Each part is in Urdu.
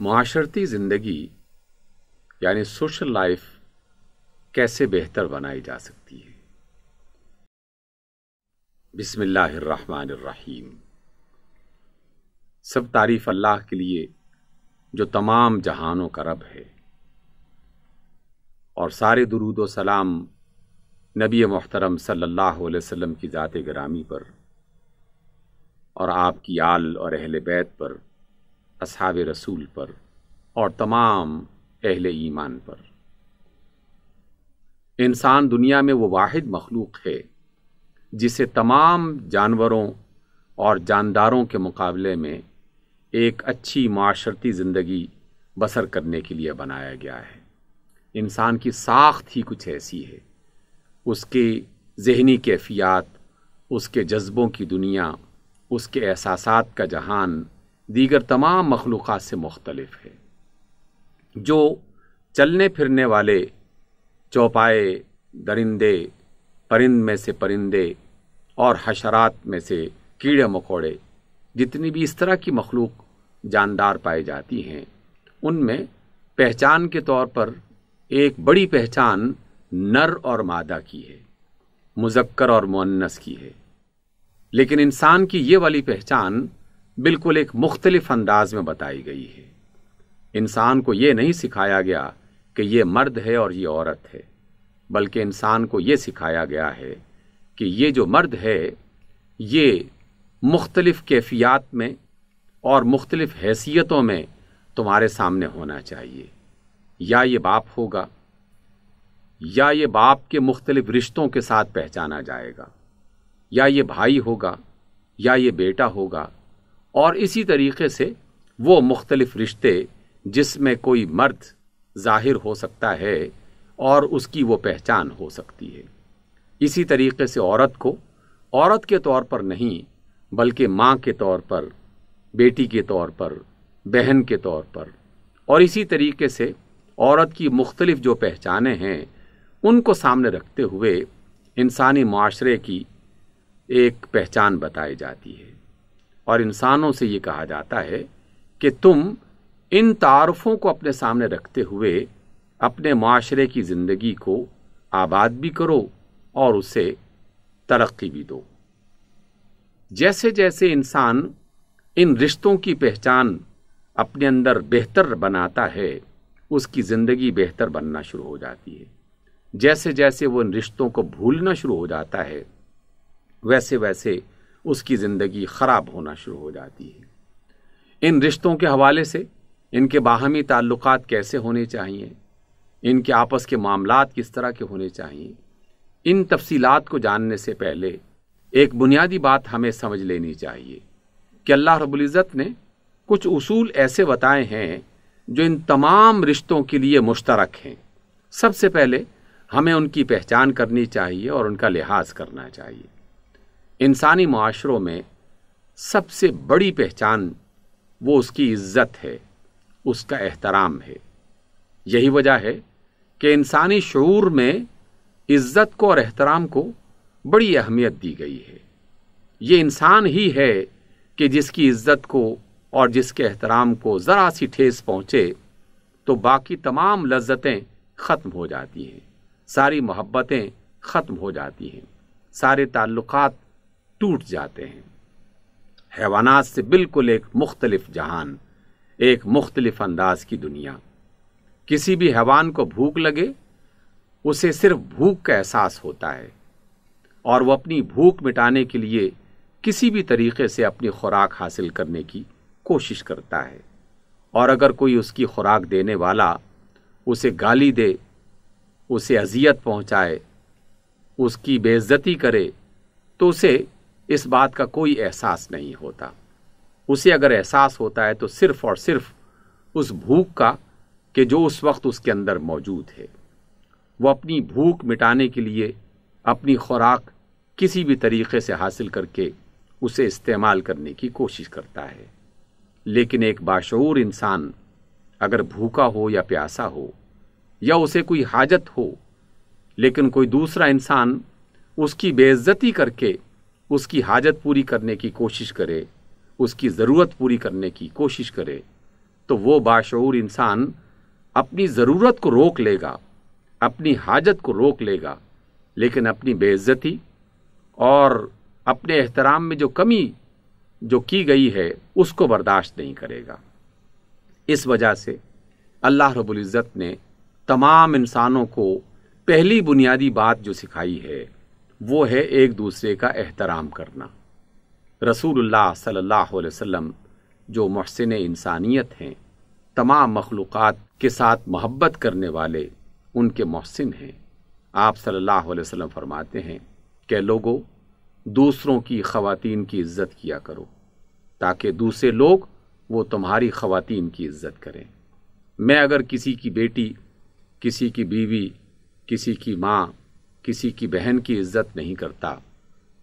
معاشرتی زندگی یعنی سوشل لائف کیسے بہتر بنائی جا سکتی ہے؟ بسم اللہ الرحمن الرحیم۔ سب تعریف اللہ کے لیے جو تمام جہانوں کا رب ہے، اور سارے درود و سلام نبی محترم صلی اللہ علیہ وسلم کی ذات گرامی پر اور آپ کی آل اور اہل بیت پر، اصحاب رسول پر اور تمام اہل ایمان پر۔ انسان دنیا میں وہ واحد مخلوق ہے جسے تمام جانوروں اور جانداروں کے مقابلے میں ایک اچھی معاشرتی زندگی بسر کرنے کے لیے بنایا گیا ہے۔ انسان کی ساخت ہی کچھ ایسی ہے، اس کی ذہنی کیفیات، اس کے جذبوں کی دنیا، اس کے احساسات کا جہان دیگر تمام مخلوقات سے مختلف ہے۔ جو چلنے پھرنے والے چوپائے، درندے، پرند میں سے پرندے اور حشرات میں سے کیڑے مکوڑے، جتنی بھی اس طرح کی مخلوق جاندار پائی جاتی ہیں، ان میں پہچان کے طور پر ایک بڑی پہچان نر اور مادہ کی ہے، مذکر اور مؤنث کی ہے۔ لیکن انسان کی یہ والی پہچان بالکل ایک مختلف انداز میں بتائی گئی ہے۔ انسان کو یہ نہیں سکھایا گیا کہ یہ مرد ہے اور یہ عورت ہے، بلکہ انسان کو یہ سکھایا گیا ہے کہ یہ جو مرد ہے یہ مختلف کیفیات میں اور مختلف حیثیتوں میں تمہارے سامنے ہونا چاہیے۔ یا یہ باپ ہوگا، یا یہ باپ کے مختلف رشتوں کے ساتھ پہچانا جائے گا، یا یہ بھائی ہوگا، یا یہ بیٹا ہوگا، اور اسی طریقے سے وہ مختلف رشتے جس میں کوئی مرد ظاہر ہو سکتا ہے اور اس کی وہ پہچان ہو سکتی ہے۔ اسی طریقے سے عورت کو عورت کے طور پر نہیں بلکہ ماں کے طور پر، بیٹی کے طور پر، بہن کے طور پر، اور اسی طریقے سے عورت کی مختلف جو پہچانیں ہیں ان کو سامنے رکھتے ہوئے انسانی معاشرے کی ایک پہچان بتائی جاتی ہے، اور انسانوں سے یہ کہا جاتا ہے کہ تم ان تعارفوں کو اپنے سامنے رکھتے ہوئے اپنے معاشرے کی زندگی کو آباد بھی کرو اور اسے ترقی بھی دو۔ جیسے جیسے انسان ان رشتوں کی پہچان اپنے اندر بہتر بناتا ہے، اس کی زندگی بہتر بننا شروع ہو جاتی ہے۔ جیسے جیسے وہ ان رشتوں کو بھولنا شروع ہو جاتا ہے، ویسے ویسے اس کی زندگی خراب ہونا شروع ہو جاتی ہے۔ ان رشتوں کے حوالے سے ان کے باہمی تعلقات کیسے ہونے چاہیے، ان کے آپس کے معاملات کس طرح کے ہونے چاہیے، ان تفصیلات کو جاننے سے پہلے ایک بنیادی بات ہمیں سمجھ لینی چاہیے کہ اللہ رب العزت نے کچھ اصول ایسے بتائے ہیں جو ان تمام رشتوں کے لیے مشترک ہیں۔ سب سے پہلے ہمیں ان کی پہچان کرنی چاہیے اور ان کا لحاظ کرنا چاہیے۔ انسانی معاشروں میں سب سے بڑی پہچان وہ اس کی عزت ہے، اس کا احترام ہے۔ یہی وجہ ہے کہ انسانی شعور میں عزت کو اور احترام کو بڑی اہمیت دی گئی ہے۔ یہ انسان ہی ہے کہ جس کی عزت کو اور جس کے احترام کو ذرا سی ٹھیس پہنچے تو باقی تمام لذتیں ختم ہو جاتی ہیں، ساری محبتیں ختم ہو جاتی ہیں، سارے تعلقات ٹوٹ جاتے ہیں۔ حیوانات سے بالکل ایک مختلف جہان، ایک مختلف انداز کی دنیا۔ کسی بھی حیوان کو بھوک لگے، اسے صرف بھوک کا احساس ہوتا ہے، اور وہ اپنی بھوک مٹانے کے لیے کسی بھی طریقے سے اپنی خوراک حاصل کرنے کی کوشش کرتا ہے، اور اگر کوئی اس کی خوراک دینے والا اسے گالی دے، اسے اذیت پہنچائے، اس کی بے عزتی کرے تو اسے اس بات کا کوئی احساس نہیں ہوتا۔ اسے اگر احساس ہوتا ہے تو صرف اور صرف اس بھوک کا کہ جو اس وقت اس کے اندر موجود ہے۔ وہ اپنی بھوک مٹانے کے لیے اپنی خوراک کسی بھی طریقے سے حاصل کر کے اسے استعمال کرنے کی کوشش کرتا ہے۔ لیکن ایک باشعور انسان اگر بھوکا ہو یا پیاسا ہو یا اسے کوئی حاجت ہو، لیکن کوئی دوسرا انسان اس کی بے عزتی کر کے اس کی حاجت پوری کرنے کی کوشش کرے، اس کی ضرورت پوری کرنے کی کوشش کرے، تو وہ باشعور انسان اپنی ضرورت کو روک لے گا، اپنی حاجت کو روک لے گا، لیکن اپنی بے عزتی اور اپنے احترام میں جو کمی جو کی گئی ہے اس کو برداشت نہیں کرے گا۔ اس وجہ سے اللہ رب العزت نے تمام انسانوں کو پہلی بنیادی بات جو سکھائی ہے وہ ہے ایک دوسرے کا احترام کرنا۔ رسول اللہ صلی اللہ علیہ وسلم جو محسن انسانیت ہیں، تمام مخلوقات کے ساتھ محبت کرنے والے ان کے محسن ہیں۔ آپ صلی اللہ علیہ وسلم فرماتے ہیں کہ لوگوں، دوسروں کی خواتین کی عزت کیا کرو تاکہ دوسرے لوگ وہ تمہاری خواتین کی عزت کریں۔ میں اگر کسی کی بیٹی، کسی کی بیوی، کسی کی ماں، کسی کی بہن کی عزت نہیں کرتا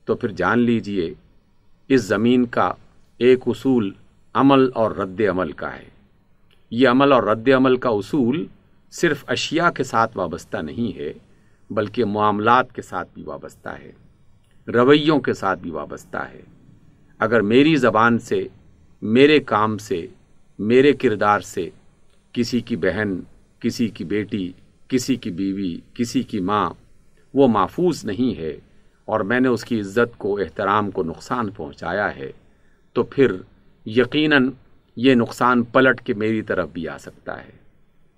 تو پھر جان لیجئے اس زمین کا ایک اصول عمل اور رد عمل کا ہے۔ یہ عمل اور رد عمل کا اصول صرف اشیاء کے ساتھ وابستہ نہیں ہے، بلکہ معاملات کے ساتھ بھی وابستہ ہے، رویوں کے ساتھ بھی وابستہ ہے۔ اگر میری زبان سے، میرے کام سے، میرے کردار سے کسی کی بہن، کسی کی بیٹی، کسی کی بیوی، کسی کی ماں وہ محفوظ نہیں ہے اور میں نے اس کی عزت کو، احترام کو نقصان پہنچایا ہے، تو پھر یقیناً یہ نقصان پلٹ کے میری طرف بھی آ سکتا ہے۔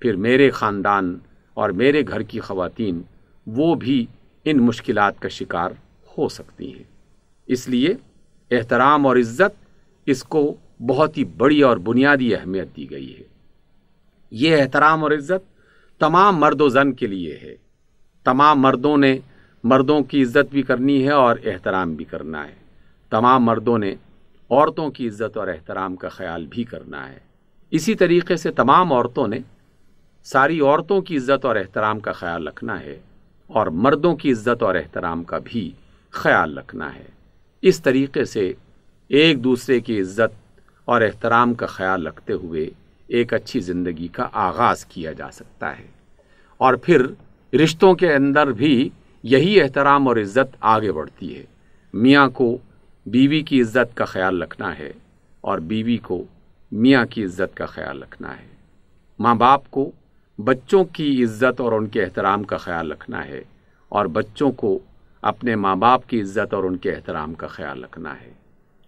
پھر میرے خاندان اور میرے گھر کی خواتین وہ بھی ان مشکلات کا شکار ہو سکتی ہیں۔ اس لیے احترام اور عزت، اس کو بہت ہی بڑی اور بنیادی اہمیت دی گئی ہے۔ یہ احترام اور عزت تمام مرد و زن کے لیے ہے۔ تمام مردوں نے مردوں کی عزت بھی کرنی ہے اور احترام بھی کرنا ہے۔ تمام مردوں نے عورتوں کی عزت اور احترام کا خیال بھی کرنا ہے۔ اسی طریقے سے تمام عورتوں نے ساری عورتوں کی عزت اور احترام کا خیال رکھنا ہے اور مردوں کی عزت اور احترام کا بھی خیال رکھنا ہے۔ اس طریقے سے ایک دوسرے کی عزت اور احترام کا خیال رکھتے ہوئے ایک اچھی زندگی کا آغاز کیا جا سکتا ہے، اور پھر رشتوں کے اندر بھی یہی احترام اور عزت آگے بڑھتی ہے۔ میاں کو بیوی کی عزت کا خیال رکھنا ہے اور بیوی کو میاں کی عزت کا خیال رکھنا ہے۔ ماں باپ کو بچوں کی عزت اور ان کے احترام کا خیال رکھنا ہے اور بچوں کو اپنے ماں باپ کی عزت اور ان کے احترام کا خیال رکھنا ہے۔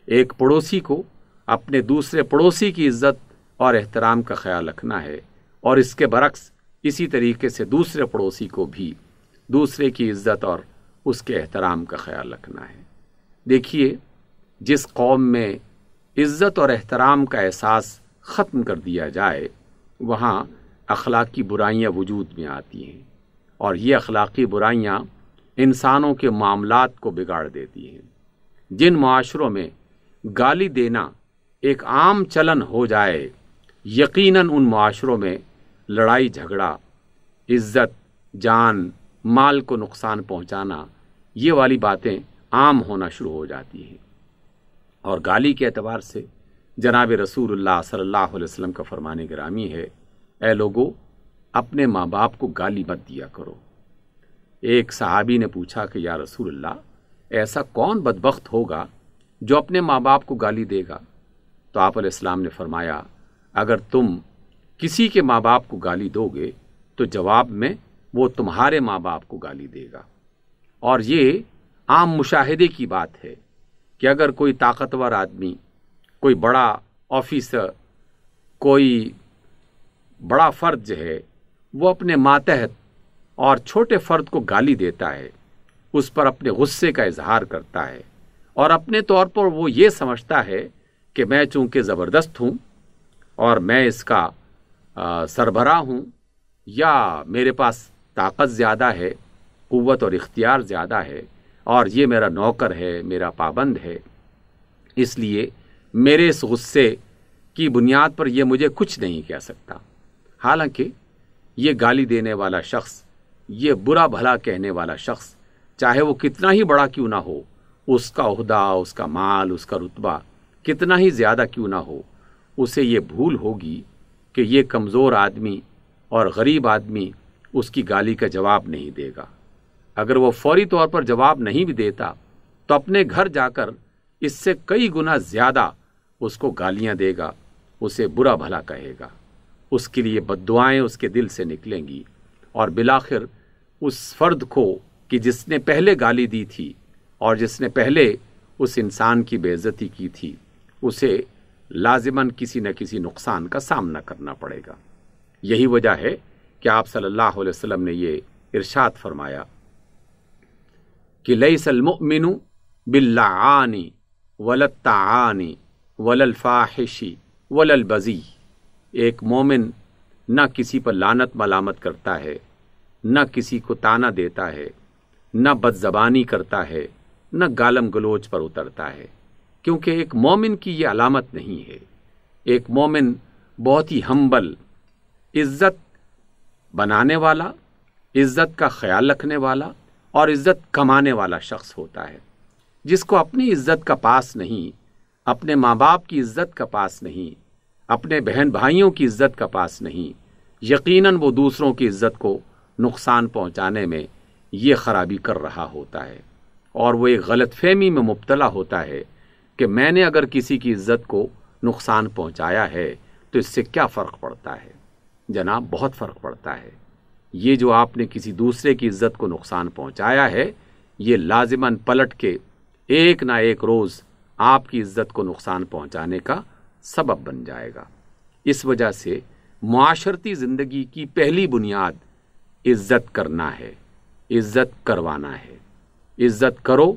ایک پڑوسی کو اپنے دوسرے پڑوسی کی عزت اور احترام کا خیال رکھنا ہے، اور اس کے برعکس اسی طریقے سے دوسرے پڑوسی کو بھی دوسرے کی عزت اور اس کے احترام کا خیال رکھنا ہے۔ دیکھیے، جس قوم میں عزت اور احترام کا احساس ختم کر دیا جائے وہاں اخلاقی برائیاں وجود میں آتی ہیں، اور یہ اخلاقی برائیاں انسانوں کے معاملات کو بگاڑ دیتی ہیں۔ جن معاشروں میں گالی دینا ایک عام چلن ہو جائے، یقیناً ان معاشروں میں لڑائی جھگڑا، عزت، جان، مال کو نقصان پہنچانا، یہ والی باتیں عام ہونا شروع ہو جاتی ہیں۔ اور گالی کے اعتبار سے جناب رسول اللہ صلی اللہ علیہ وسلم کا فرمان گرامی ہے، اے لوگو، اپنے ماں باپ کو گالی مت دیا کرو۔ ایک صحابی نے پوچھا کہ یا رسول اللہ، ایسا کون بدبخت ہوگا جو اپنے ماں باپ کو گالی دے گا؟ تو آپ علیہ السلام نے فرمایا، اگر تم کسی کے ماں باپ کو گالی دو گے تو جواب میں وہ تمہارے ماں باپ کو گالی دے گا۔ اور یہ عام مشاہدے کی بات ہے کہ اگر کوئی طاقتور آدمی، کوئی بڑا آفیسر، کوئی بڑا فرد جو ہے وہ اپنے ماتحت اور چھوٹے فرد کو گالی دیتا ہے، اس پر اپنے غصے کا اظہار کرتا ہے، اور اپنے طور پر وہ یہ سمجھتا ہے کہ میں چونکہ زبردست ہوں اور میں اس کا سربراہ ہوں، یا میرے پاس طاقت زیادہ ہے، قوت اور اختیار زیادہ ہے، اور یہ میرا نوکر ہے، میرا پابند ہے، اس لیے میرے اس غصے کی بنیاد پر یہ مجھے کچھ نہیں کہہ سکتا۔ حالانکہ یہ گالی دینے والا شخص، یہ برا بھلا کہنے والا شخص، چاہے وہ کتنا ہی بڑا کیوں نہ ہو، اس کا عہدہ، اس کا مال، اس کا رتبہ کتنا ہی زیادہ کیوں نہ ہو، اسے یہ بھول ہوگی کہ یہ کمزور آدمی اور غریب آدمی اس کی گالی کا جواب نہیں دے گا۔ اگر وہ فوری طور پر جواب نہیں بھی دیتا تو اپنے گھر جا کر اس سے کئی گنا زیادہ اس کو گالیاں دے گا اسے برا بھلا کہے گا، اس کے لیے بد دعائیں اس کے دل سے نکلیں گی، اور بالآخر اس فرد کو کہ جس نے پہلے گالی دی تھی اور جس نے پہلے اس انسان کی بے عزتی کی تھی، اسے لازماً کسی نہ کسی نقصان کا سامنا کرنا پڑے گا۔ یہی وجہ ہے کہ آپ صلی اللہ علیہ وسلم نے یہ ارشاد فرمایا کہ لیس المؤمن باللعان ولا الطعان ولا الفاحش ولا البذی، ایک مومن نہ کسی پر لعنت ملامت کرتا ہے، نہ کسی کو طعنہ دیتا ہے، نہ بد زبانی کرتا ہے، نہ گالم گلوچ پر اترتا ہے، کیونکہ ایک مومن کی یہ علامت نہیں ہے۔ ایک مومن بہت ہی ہمبل، عزت بنانے والا، عزت کا خیال رکھنے والا اور عزت کمانے والا شخص ہوتا ہے، جس کو اپنی عزت کا پاس نہیں، اپنے ماں باپ کی عزت کا پاس نہیں، اپنے بہن بھائیوں کی عزت کا پاس نہیں، یقیناً وہ دوسروں کی عزت کو نقصان پہنچانے میں یہ خرابی کر رہا ہوتا ہے، اور وہ ایک غلط فہمی میں مبتلا ہوتا ہے کہ میں نے اگر کسی کی عزت کو نقصان پہنچایا ہے تو اس سے کیا فرق پڑتا ہے۔ جناب، بہت فرق پڑتا ہے۔ یہ جو آپ نے کسی دوسرے کی عزت کو نقصان پہنچایا ہے، یہ لازماً پلٹ کے ایک نہ ایک روز آپ کی عزت کو نقصان پہنچانے کا سبب بن جائے گا۔ اس وجہ سے معاشرتی زندگی کی پہلی بنیاد عزت کرنا ہے، عزت کروانا ہے۔ عزت کرو،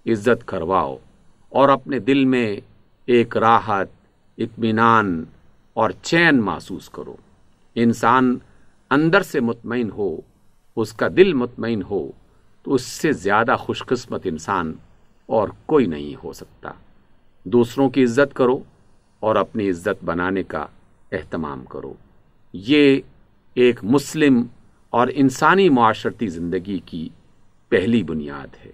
عزت کرواؤ، اور اپنے دل میں ایک راحت، اطمینان اور چین محسوس کرو۔ انسان اندر سے مطمئن ہو، اس کا دل مطمئن ہو، تو اس سے زیادہ خوش قسمت انسان اور کوئی نہیں ہو سکتا۔ دوسروں کی عزت کرو اور اپنی عزت بنانے کا اہتمام کرو۔ یہ ایک مسلم اور انسانی معاشرتی زندگی کی پہلی بنیاد ہے۔